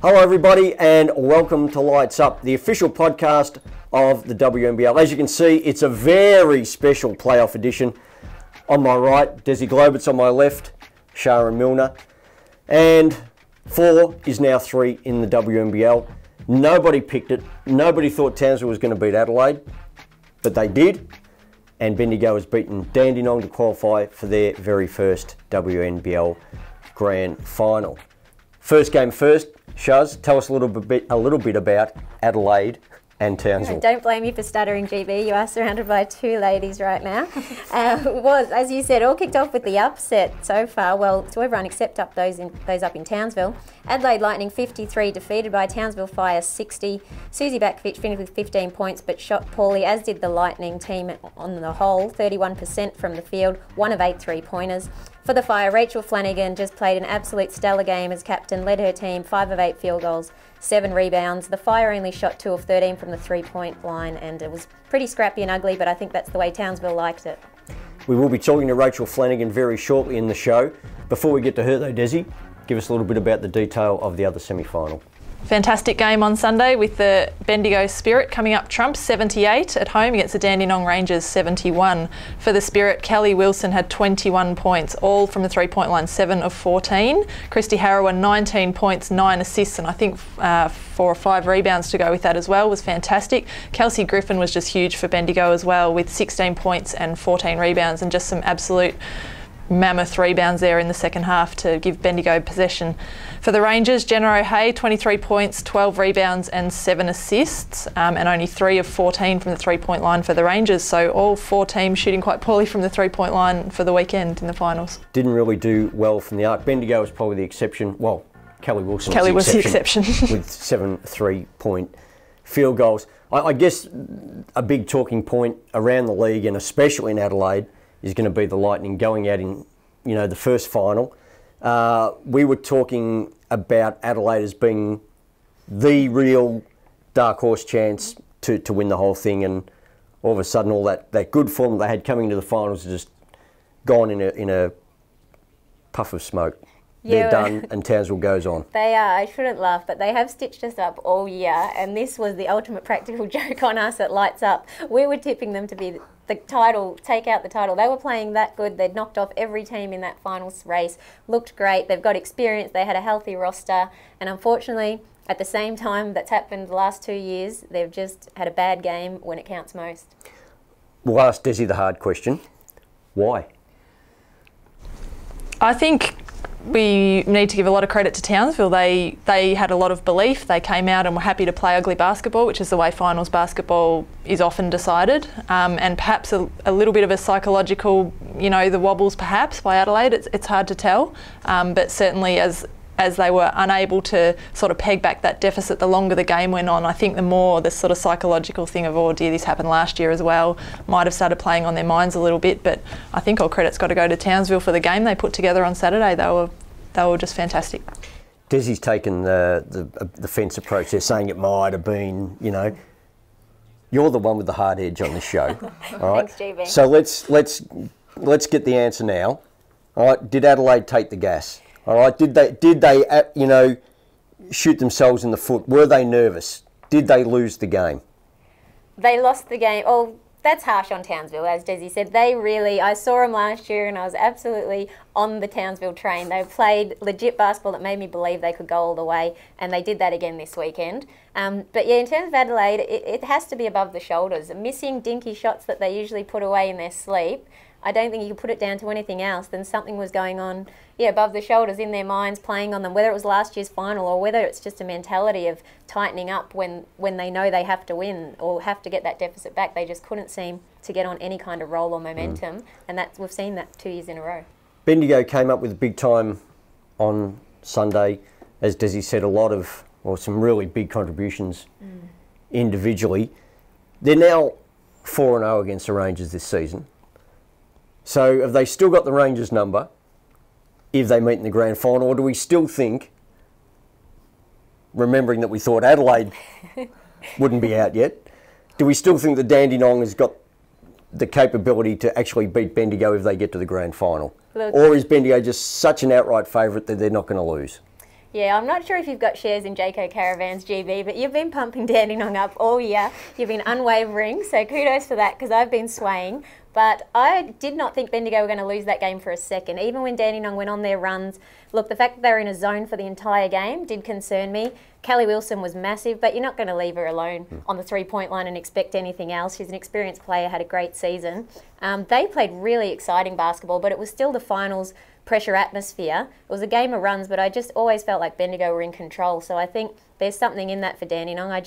Hello everybody and welcome to Lights Up, the official podcast of the WNBL. As you can see, it's a very special playoff edition. On my right, Desi Globitz; on my left, Sharon Milner. And 4 is now 3 in the WNBL. Nobody picked it. Nobody thought Townsville was going to beat Adelaide, but they did. And Bendigo has beaten Dandenong to qualify for their very first WNBL Grand Final. First game first. Shaz, tell us a little bit about Adelaide and Townsville. Don't blame me for stuttering, GB. You are surrounded by 2 ladies right now. Was, as you said, all kicked off with the upset so far. Well, to everyone except those up in Townsville. Adelaide Lightning 53, defeated by Townsville Fire 60. Susie Bakovic finished with 15 points, but shot poorly, as did the Lightning team on the whole. 31% from the field, 1 of 8 3-pointers. For the Fire, Rachel Flanigan just played an absolute stellar game as captain, led her team 5 of 8 field goals, 7 rebounds. The Fire only shot 2 of 13 from the 3-point line, and it was pretty scrappy and ugly, but I think that's the way Townsville liked it. We will be talking to Rachel Flanigan very shortly in the show. Before we get to her though, Desi, give us a little bit about the detail of the other semi-final. Fantastic game on Sunday with the Bendigo Spirit coming up trumps 78 at home against the Dandenong Rangers 71. For the Spirit, Kelly Wilson had 21 points, all from the 3-point line, 7 of 14. Christy Harrower 19 points, 9 assists, and I think 4 or 5 rebounds to go with that as well. Was fantastic. Kelsey Griffin was just huge for Bendigo as well, with 16 points and 14 rebounds, and just some absolute mammoth rebounds there in the second half to give Bendigo possession. For the Rangers, Jenna O'Hea, 23 points, 12 rebounds and 7 assists, and only 3 of 14 from the 3-point line for the Rangers. So all 4 teams shooting quite poorly from the 3-point line for the weekend in the finals. Didn't really do well from the arc. Bendigo was probably the exception. Well, Kelly Wilson was the exception. with 7 3-point field goals. I guess a big talking point around the league, and especially in Adelaide, is going to be the Lightning going out in, the first final. We were talking about Adelaide as being the real dark horse chance to win the whole thing, and all of a sudden all that good form they had coming into the finals is just gone in a puff of smoke. They're done and Townsville goes on. They are. I shouldn't laugh, but they have stitched us up all year, and this was the ultimate practical joke on us at Lights Up. We were tipping them to be the title, take out the title. They were playing that good. They'd knocked off every team in that finals race, looked great. They've got experience. They had a healthy roster, and unfortunately, at the same time that's happened the last 2 years, they've just had a bad game when it counts most. We'll ask Desi the hard question. Why? I think we need to give a lot of credit to Townsville. They had a lot of belief. They came out and were happy to play ugly basketball, which is the way finals basketball is often decided. And perhaps a little bit of a psychological, the wobbles perhaps by Adelaide. It's hard to tell. But certainly as they were unable to sort of peg back that deficit the longer the game went on, I think the more the sort of psychological thing of, oh dear, this happened last year as well, might have started playing on their minds a little bit. But I think all credit's got to go to Townsville for the game they put together on Saturday. They were just fantastic. Desi's taken the fence approach. They're saying it might have been, you're the one with the hard edge on this show. All right? Thanks, GB. So let's get the answer now. All right, did Adelaide take the gas? All right, did they shoot themselves in the foot? Were they nervous? Did they lose the game? They lost the game. Oh, that's harsh on Townsville, as Desi said. I saw them last year and I was absolutely on the Townsville train. They played legit basketball that made me believe they could go all the way, and they did that again this weekend. But yeah, in terms of Adelaide, it has to be above the shoulders. Missing dinky shots that they usually put away in their sleep, I don't think you could put it down to anything else than something was going on, above the shoulders in their minds, playing on them, whether it was last year's final or whether it's just a mentality of tightening up when they know they have to win or have to get that deficit back. They just couldn't seem to get on any kind of roll or momentum, and we've seen that 2 years in a row. Bendigo came up with a big time on Sunday. As Desi said, some really big contributions individually. They're now 4-0 against the Rangers this season. So have they still got the Rangers number if they meet in the grand final, or do we still think, remembering that we thought Adelaide wouldn't be out yet, do we still think that Dandenong has got the capability to actually beat Bendigo if they get to the grand final? Look, or is Bendigo just such an outright favourite that they're not going to lose? Yeah, I'm not sure if you've got shares in Jayco Caravans, GB, but you've been pumping Dandenong up all year. You've been unwavering, so kudos for that, because I've been swaying. But I did not think Bendigo were going to lose that game for a second. Even when Dandenong went on their runs, look, the fact that they were in a zone for the entire game did concern me. Callie Wilson was massive, but you're not going to leave her alone on the three-point line and expect anything else. She's an experienced player, had a great season. They played really exciting basketball, but it was still the finals pressure atmosphere. It was a game of runs, but I just always felt like Bendigo were in control. So I think there's something in that for Dandenong. I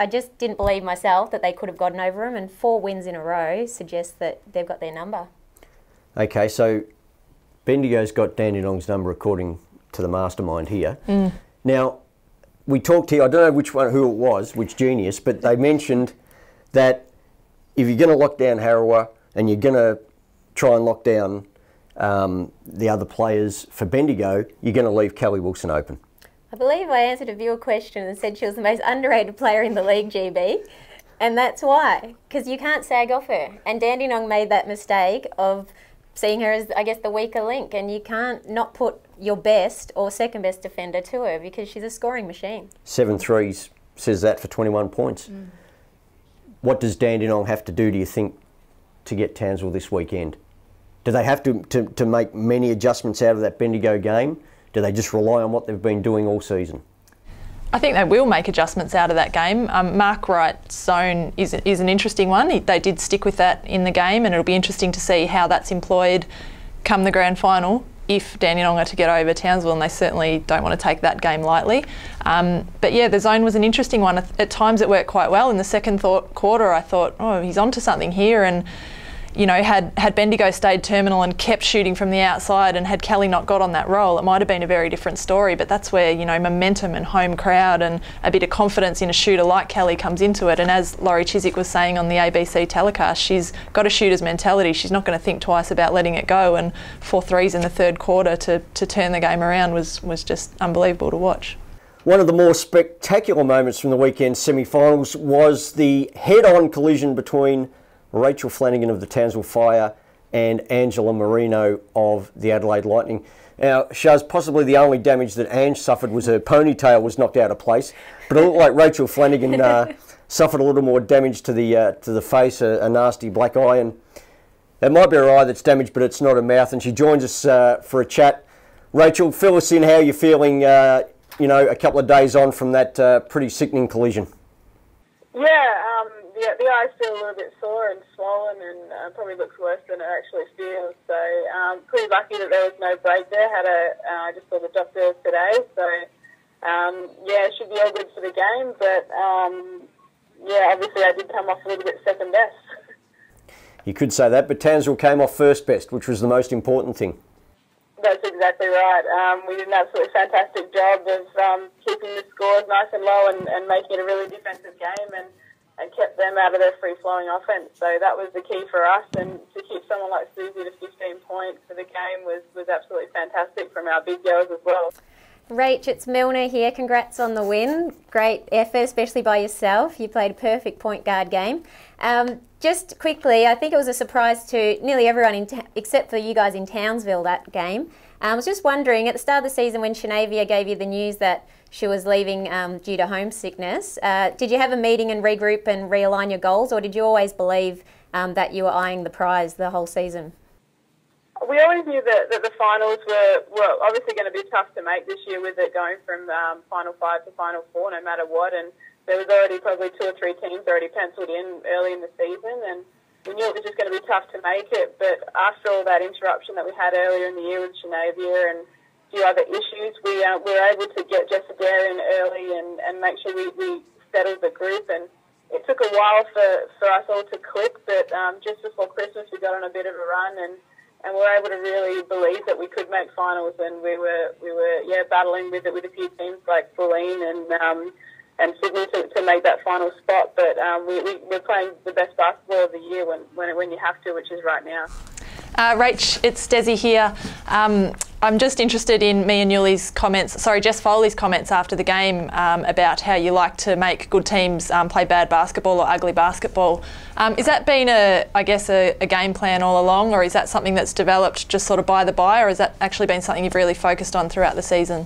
just didn't believe myself that they could have gotten over them, and 4 wins in a row suggests that they've got their number. Okay, so Bendigo's got Dandenong's number according to the mastermind here. Now, we talked here, I don't know who it was, which genius, but they mentioned that if you're going to lock down Harrower and you're going to try and lock down the other players for Bendigo, you're going to leave Callie Wilson open. I believe I answered a viewer question and said she was the most underrated player in the league, GB, and that's why, because you can't sag off her. And Dandenong made that mistake of seeing her as, I guess, the weaker link, and you can't not put your best or second best defender to her because she's a scoring machine. 7 threes says that for 21 points. What does Dandenong have to do you think, to get Townsville this weekend? Do they have to make many adjustments out of that Bendigo game? Do they just rely on what they've been doing all season? I think they will make adjustments out of that game. Mark Wright's zone is an interesting one. They did stick with that in the game, and it'll be interesting to see how that's employed come the grand final if Dandenong are to get over Townsville, and they certainly don't want to take that game lightly. But yeah, the zone was an interesting one. At times it worked quite well. In the second quarter I thought, oh, he's onto something here, and you know, had Bendigo stayed terminal and kept shooting from the outside, and had Kelly not got on that roll, it might have been a very different story. But that's where, you know, momentum and home crowd and a bit of confidence in a shooter like Kelly comes into it. And as Laurie Chiswick was saying on the ABC telecast, she's got a shooter's mentality. She's not going to think twice about letting it go. And 4 threes in the third quarter to turn the game around was just unbelievable to watch. One of the more spectacular moments from the weekend semi-finals was the head-on collision between Rachel Flanigan of the Townsville Fire and Angela Marino of the Adelaide Lightning. Now, Shaz, possibly the only damage that Ange suffered was her ponytail was knocked out of place, but it looked like Rachel Flanigan suffered a little more damage to the face, a nasty black eye, and it might be her eye that's damaged, but it's not her mouth. And she joins us for a chat. Rachel, fill us in how you're feeling, you know, a couple of days on from that pretty sickening collision. Yeah, the eye's still a little bit sore and swollen, and probably looks worse than it actually feels. So pretty lucky that there was no break there. I just saw the doctor today, so yeah, it should be all good for the game. But yeah, obviously I did come off a little bit second best. You could say that, but Townsville came off first best, which was the most important thing. That's exactly right. We did an absolutely fantastic job of keeping the scores nice and low and making it a really defensive game, and kept them out of their free-flowing offense. So that was the key for us, and to keep someone like Susie to 15 points for the game was absolutely fantastic from our big girls as well. Rach, it's Milner here. Congrats on the win. Great effort, especially by yourself. You played a perfect point guard game. Just quickly, I think it was a surprise to nearly everyone except for you guys in Townsville, that game. I was just wondering, at the start of the season when Shanavia gave you the news that she was leaving due to homesickness, did you have a meeting and regroup and realign your goals, or did you always believe that you were eyeing the prize the whole season? We always knew that the finals were obviously going to be tough to make this year, with it going from Final 5 to Final 4 no matter what, and there was already probably 2 or 3 teams already penciled in early in the season, and we knew it was just going to be tough to make it. But after all that interruption that we had earlier in the year with Shanavia and a few other issues, we were able to get Jessica in early and make sure we settled the group. And it took a while for us all to click, but just before Christmas we got on a bit of a run, and we were able to really believe that we could make finals. And we were battling with it with a few teams like Bulleen and Sydney to make that final spot. But we're playing the best basketball of the year when you have to, which is right now. Rach, it's Desi here. I'm just interested in Jess Foley's comments after the game about how you like to make good teams play bad basketball or ugly basketball. Is that been a game plan all along, or is that something that's developed just sort of by the by, or has that actually been something you've really focused on throughout the season?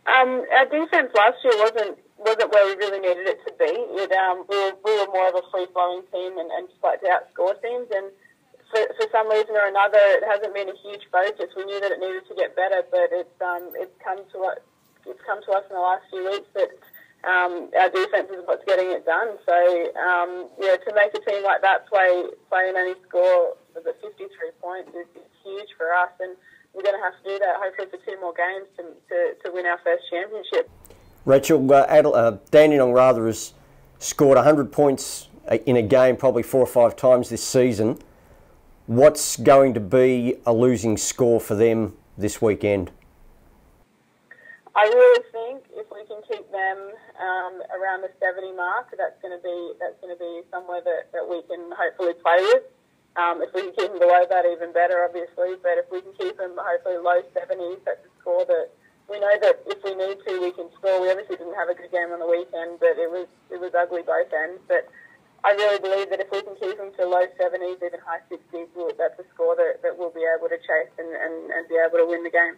Our defence last year wasn't where we really needed it to be. We were more of a free-flowing team and just like to outscore teams. And for some reason or another, it hasn't been a huge focus. We knew that it needed to get better, but it's come to us in the last few weeks that our defence is what's getting it done. So to make a team like that play and only score 53 points is huge for us, and we're going to have to do that hopefully for 2 more games to win our first championship. Rachel, Dandenong has scored 100 points in a game probably 4 or 5 times this season. What's going to be a losing score for them this weekend? I really think if we can keep them around the 70 mark, that's going to be somewhere that we can hopefully play with. If we can keep them below that, even better, obviously. But if we can keep them hopefully low 70s, that's a score that we know that if we need to, we can score. We obviously didn't have a good game on the weekend, but it was ugly both ends. But I really believe that if we can keep them to low 70s, even high 60s, that's a score that we'll be able to chase and be able to win the game.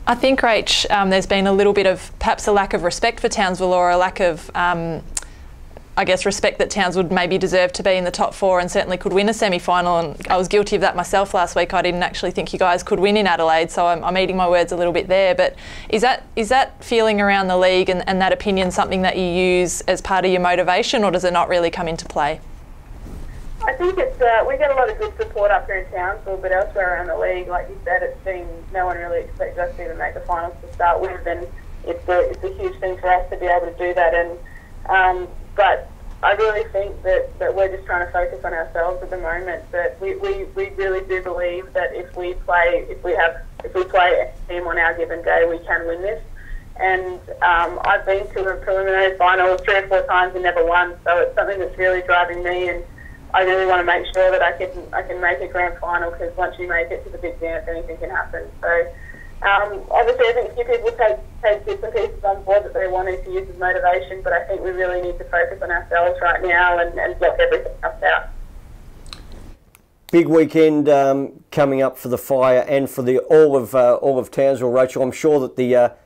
I think, Rach, there's been a little bit of perhaps a lack of respect for Townsville, or a lack of, respect that Townsville would maybe deserve to be in the top 4 and certainly could win a semi-final. And I was guilty of that myself last week. I didn't actually think you guys could win in Adelaide, so I'm eating my words a little bit there. But is that feeling around the league and that opinion something that you use as part of your motivation, or does it not really come into play? I think it's we get a lot of good support up here in Townsville, but elsewhere around the league, like you said, it's been no one really expects us to even make the finals to start with, and it's a huge thing for us to be able to do that. And but I really think that we're just trying to focus on ourselves at the moment. But we really do believe that if we play a team on our given day, we can win this. And I've been to a preliminary final 3 or 4 times and never won, so it's something that's really driving me, and I really want to make sure that I can make a grand final, because once you make it to the big dance, anything can happen. So obviously I think a few people take bits and pieces on board that they wanted to use as motivation, but I think we really need to focus on ourselves right now and block everything else out. Big weekend coming up for the Fire and for all of Townsville, Rachel. I'm sure that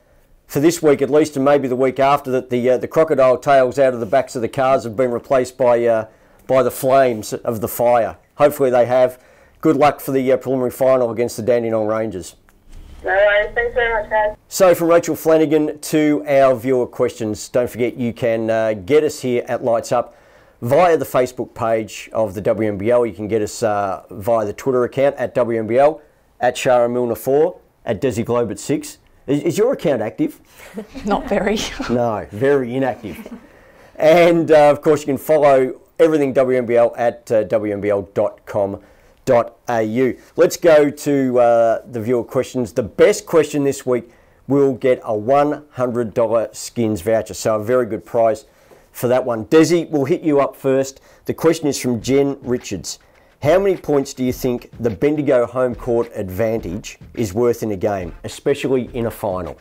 for this week at least, and maybe the week after, that the crocodile tails out of the backs of the cars have been replaced by the flames of the Fire. Hopefully they have. Good luck for the preliminary final against the Dandenong Rangers. No worries. Thanks very much, guys. So from Rachel Flanigan to our viewer questions, don't forget you can get us here at Lights Up via the Facebook page of the WNBL. You can get us via the Twitter account at WNBL, at Shara Milner 4, at Desi Globe at 6. Is your account active? Not very. No, very inactive. And of course you can follow everything WNBL at WNBL.com.au. Let's go to the viewer questions. The best question this week will get a $100 Skins voucher, so a very good prize for that one. Desi, we'll hit you up first. The question is from Jen Richards. How many points do you think the Bendigo home court advantage is worth in a game, especially in a final?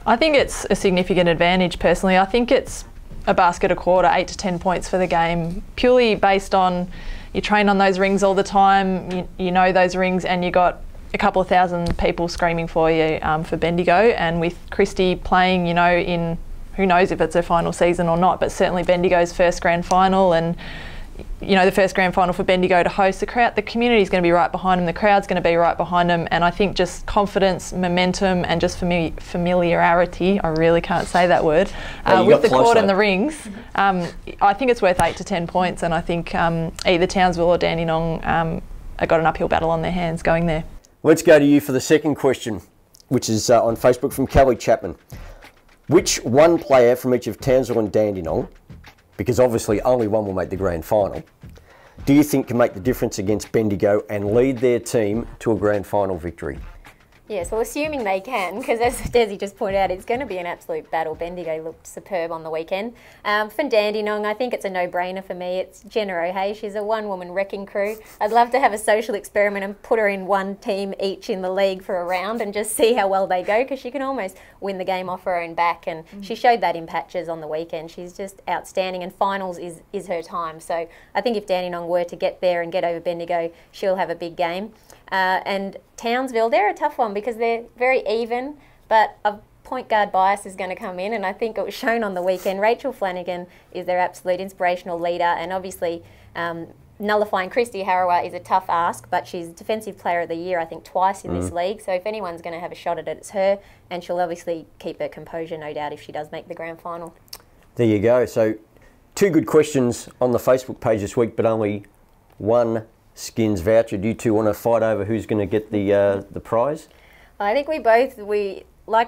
I think it's a significant advantage personally. I think it's a basket a quarter, 8 to 10 points for the game, purely based on you train on those rings all the time, you know those rings, and you got a couple of thousand people screaming for you for Bendigo. And with Christie playing, in who knows if it's her final season or not, but certainly Bendigo's first grand final, and the first grand final for Bendigo to host, the community's going to be right behind them, the crowd's going to be right behind them, and I think just confidence, momentum, and just familiarity, I really can't say that word, with the court and the rings, I think it's worth 8 to 10 points, and I think either Townsville or Dandenong have got an uphill battle on their hands going there. Let's go to you for the second question, which is on Facebook from Kelly Chapman. Which one player from each of Townsville and Dandenong, because obviously only one will make the grand final, do you think can make the difference against Bendigo and lead their team to a grand final victory? Yes, well, assuming they can, because as Desi just pointed out, it's going to be an absolute battle. Bendigo looked superb on the weekend. For Dandenong, I think it's a no-brainer for me. It's Jenna O'Hay. She's a one-woman wrecking crew. I'd love to have a social experiment and put her in one team each in the league for a round and just see how well they go, because she can almost win the game off her own back, and she showed that in patches on the weekend. She's just outstanding, and finals is her time. So I think if Dandenong were to get there and get over Bendigo, she'll have a big game. And Townsville, they're a tough one because they're very even, but a point guard bias is going to come in, and I think it was shown on the weekend. Rachel Flanigan is their absolute inspirational leader, and obviously nullifying Christy Harrower is a tough ask, but she's Defensive Player of the Year, I think, twice in this league. So if anyone's going to have a shot at it, it's her, and she'll obviously keep her composure, no doubt, if she does make the grand final. There you go. So 2 good questions on the Facebook page this week, but only 1 Skins voucher. Do you 2 want to fight over who's going to get the prize? I think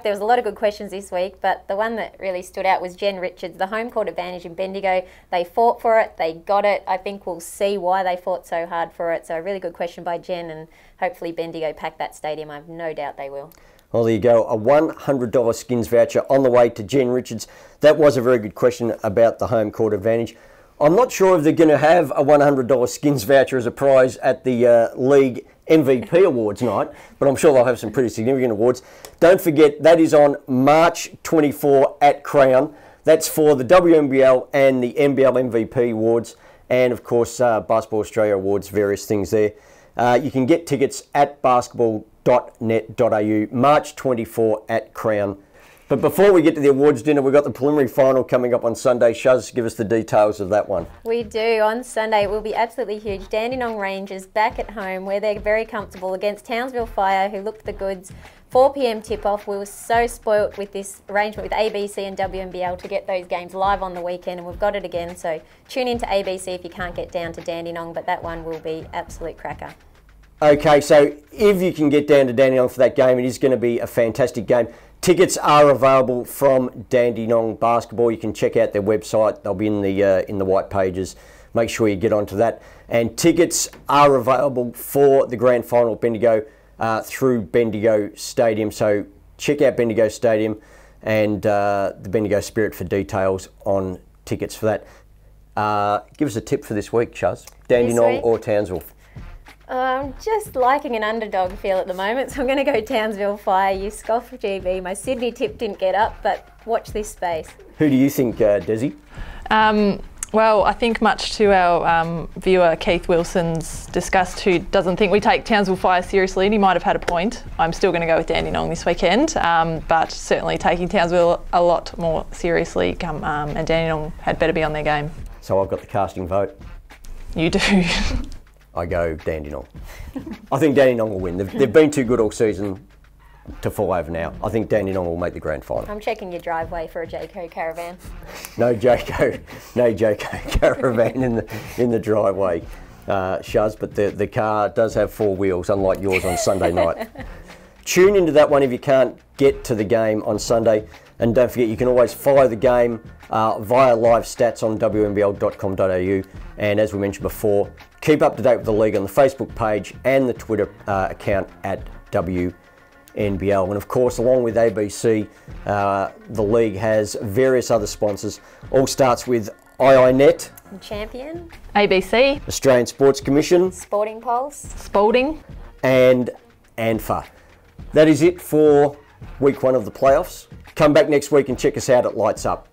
there was a lot of good questions this week, but the one that really stood out was Jen Richards, the home court advantage in Bendigo. They fought for it, they got it. I think we'll see why they fought so hard for it. So a really good question by Jen, and hopefully Bendigo pack that stadium. I have no doubt they will. Well, there you go. A $100 Skins voucher on the way to Jen Richards. That was a very good question about the home court advantage. I'm not sure if they're going to have a $100 Skins voucher as a prize at the League MVP Awards night, but I'm sure they'll have some pretty significant awards. Don't forget, that is on March 24 at Crown. That's for the WNBL and the NBL MVP Awards, and of course Basketball Australia Awards, various things there. You can get tickets at basketball.net.au, March 24 at Crown. But before we get to the awards dinner, we've got the preliminary final coming up on Sunday. Shuz, give us the details of that one. We do. On Sunday, it will be absolutely huge. Dandenong Rangers back at home, where they're very comfortable, against Townsville Fire, who looked the goods. 4 p.m. tip-off. We were so spoilt with this arrangement with ABC and WNBL to get those games live on the weekend, and we've got it again. So tune in to ABC if you can't get down to Dandenong, but that one will be absolute cracker. Okay, so if you can get down to Dandenong for that game, it is going to be a fantastic game. Tickets are available from Dandenong Basketball. You can check out their website. They'll be in the white pages. Make sure you get onto that. And tickets are available for the grand final at Bendigo through Bendigo Stadium. So check out Bendigo Stadium and the Bendigo Spirit for details on tickets for that. Give us a tip for this week, Shuz. Dandenong or Townsville? I'm just liking an underdog feel at the moment, so I'm going to go Townsville Fire. You scoff, GB. My Sydney tip didn't get up, but watch this space. Who do you think, Desi? Well, I think much to our viewer Keith Wilson's disgust, who doesn't think we take Townsville Fire seriously, and he might have had a point. I'm still going to go with Dandenong this weekend, but certainly taking Townsville a lot more seriously, and Dandenong had better be on their game. So I've got the casting vote. You do. I go Dandenong. I think Dandenong will win. They've been too good all season to fall over now. I think Dandenong will make the grand final. I'm checking your driveway for a Jayco caravan. No Jayco caravan in the driveway, Shuz, but the car does have 4 wheels, unlike yours on Sunday night. Tune into that one if you can't get to the game on Sunday. And don't forget, you can always follow the game via live stats on wnbl.com.au. And as we mentioned before, keep up to date with the league on the Facebook page and the Twitter account at WNBL. And of course, along with ABC, the league has various other sponsors. All starts with IINet, Champion, ABC, Australian Sports Commission, Sporting Pulse, Spalding, and ANFA. That is it for week 1 of the playoffs. Come back next week and check us out at Lights Up.